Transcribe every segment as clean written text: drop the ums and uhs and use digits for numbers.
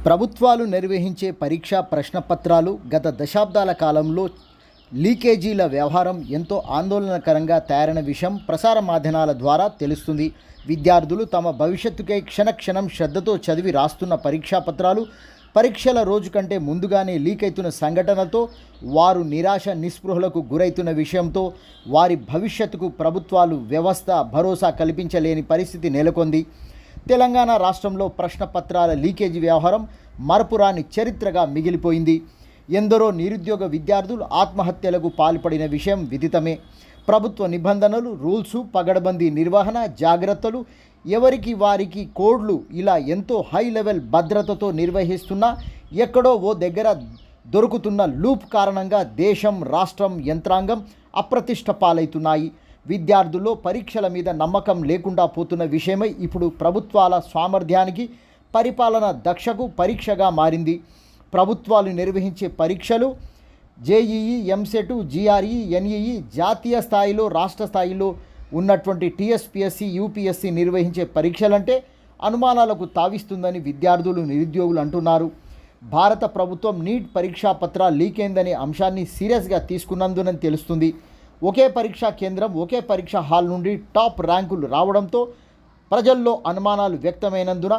ప్రభుత్వాలు నిర్వహించే పరీక్షా ప్రశ్నపత్రాలు గత దశాబ్దాల కాలంలో లీకేజీల వ్యవహారం ఎంతో ఆందోళనకరంగా తయారైన విషయం ప్రసార మాధ్యమాల ద్వారా తెలుస్తుంది. విద్యార్థులు తమ భవిష్యత్తుకై క్షణక్షణం శ్రద్ధతో చదివి రాస్తున్న పరీక్షా పత్రాలు పరీక్షల రోజు కంటే ముందుగానే లీక్ అవుతున్న సంఘటనతో వారు నిరాశ నిస్పృహలకు గురైతున్న విషయంతో వారి భవిష్యత్తుకు ప్రభుత్వాలు వ్యవస్థ భరోసా కల్పించలేని పరిస్థితి నెలకొంది. తెలంగాణ రాష్ట్రంలో ప్రశ్నపత్రాల లీకేజీ వ్యవహారం మరపురాని చరిత్రగా మిగిలిపోయింది. ఎందరో నిరుద్యోగ విద్యార్థులు ఆత్మహత్యలకు పాల్పడిన విషయం విదితమే. ప్రభుత్వ నిబంధనలు, రూల్సు, పగడబందీ నిర్వహణ, జాగ్రత్తలు, ఎవరికి వారికి కోడ్లు ఇలా ఎంతో హై లెవెల్ భద్రతతో నిర్వహిస్తున్నా ఎక్కడో ఓ దగ్గర దొరుకుతున్న లూప్ కారణంగా దేశం, రాష్ట్రం, యంత్రాంగం అప్రతిష్ట పాలవుతున్నాయి. విద్యార్థుల్లో పరీక్షల మీద నమ్మకం లేకుండా పోతున్న విషయమై ఇప్పుడు ప్రభుత్వాల సామర్థ్యానికి, పరిపాలన దక్షకు పరీక్షగా మారింది. ప్రభుత్వాలు నిర్వహించే పరీక్షలు జేఈఈ, ఎంసెట్, జీఆర్ఈ, ఎన్ఈఈ, జాతీయ స్థాయిలో, రాష్ట్ర స్థాయిలో ఉన్నటువంటి టీఎస్పీఎస్సీ, యూపీఎస్సీ నిర్వహించే పరీక్షలంటే అనుమానాలకు తావిస్తుందని విద్యార్థులు, నిరుద్యోగులు అంటున్నారు. భారత ప్రభుత్వం నీట్ పరీక్షా పత్రాలు లీక్ అయిందనే అంశాన్ని సీరియస్గా తీసుకున్నందునని తెలుస్తుంది. ఒకే పరీక్షా కేంద్రం, ఒకే పరీక్షా హాల్ నుండి టాప్ ర్యాంకులు రావడంతో ప్రజల్లో అనుమానాలు వ్యక్తమైనందున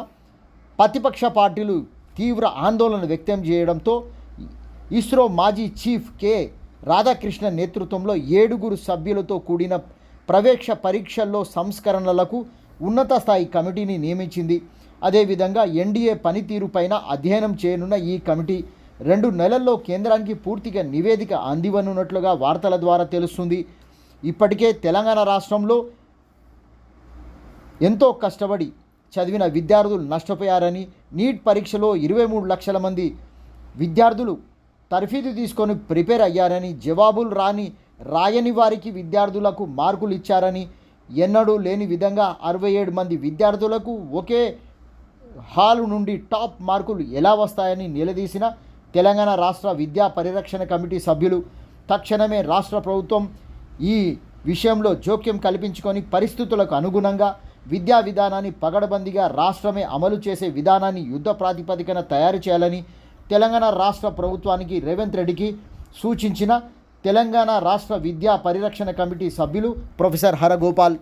ప్రతిపక్ష పార్టీలు తీవ్ర ఆందోళన వ్యక్తం చేయడంతో ఇస్రో మాజీ చీఫ్ కె రాధాకృష్ణ నేతృత్వంలో 7 సభ్యులతో కూడిన ప్రవేశ పరీక్షల్లో సంస్కరణలకు ఉన్నత స్థాయి కమిటీని నియమించింది. అదేవిధంగా ఎన్డీఏ పనితీరుపైన అధ్యయనం చేయనున్న ఈ కమిటీ 2 నెలల్లో కేంద్రానికి పూర్తిగా నివేదిక అందివనున్నట్లుగా వార్తల ద్వారా తెలుస్తుంది. ఇప్పటికే తెలంగాణ రాష్ట్రంలో ఎంతో కష్టపడి చదివిన విద్యార్థులు నష్టపోయారని, నీట్ పరీక్షలో 23 లక్షల మంది విద్యార్థులు తర్ఫీదు తీసుకొని ప్రిపేర్ అయ్యారని, జవాబులు రాయని వారికి విద్యార్థులకు మార్కులు ఇచ్చారని, ఎన్నడూ లేని విధంగా 67 మంది విద్యార్థులకు ఒకే హాలు నుండి టాప్ మార్కులు ఎలా వస్తాయని నిలదీసిన తెలంగాణ రాష్ట్ర విద్యా పరిరక్షణ కమిటీ సభ్యులు తక్షణమే రాష్ట్ర ప్రభుత్వం ఈ విషయంలో జోక్యం కల్పించుకొని పరిస్థితులకు అనుగుణంగా విద్యా విధానాన్ని పగడబందీగా రాష్ట్రమే అమలు చేసే విధానాన్ని యుద్ధ ప్రాతిపదికన తయారు చేయాలని తెలంగాణ రాష్ట్ర ప్రభుత్వానికి రేవంత్ రెడ్డికి సూచించిన తెలంగాణ రాష్ట్ర విద్యా పరిరక్షణ కమిటీ సభ్యులు ప్రొఫెసర్ హరగోపాల్.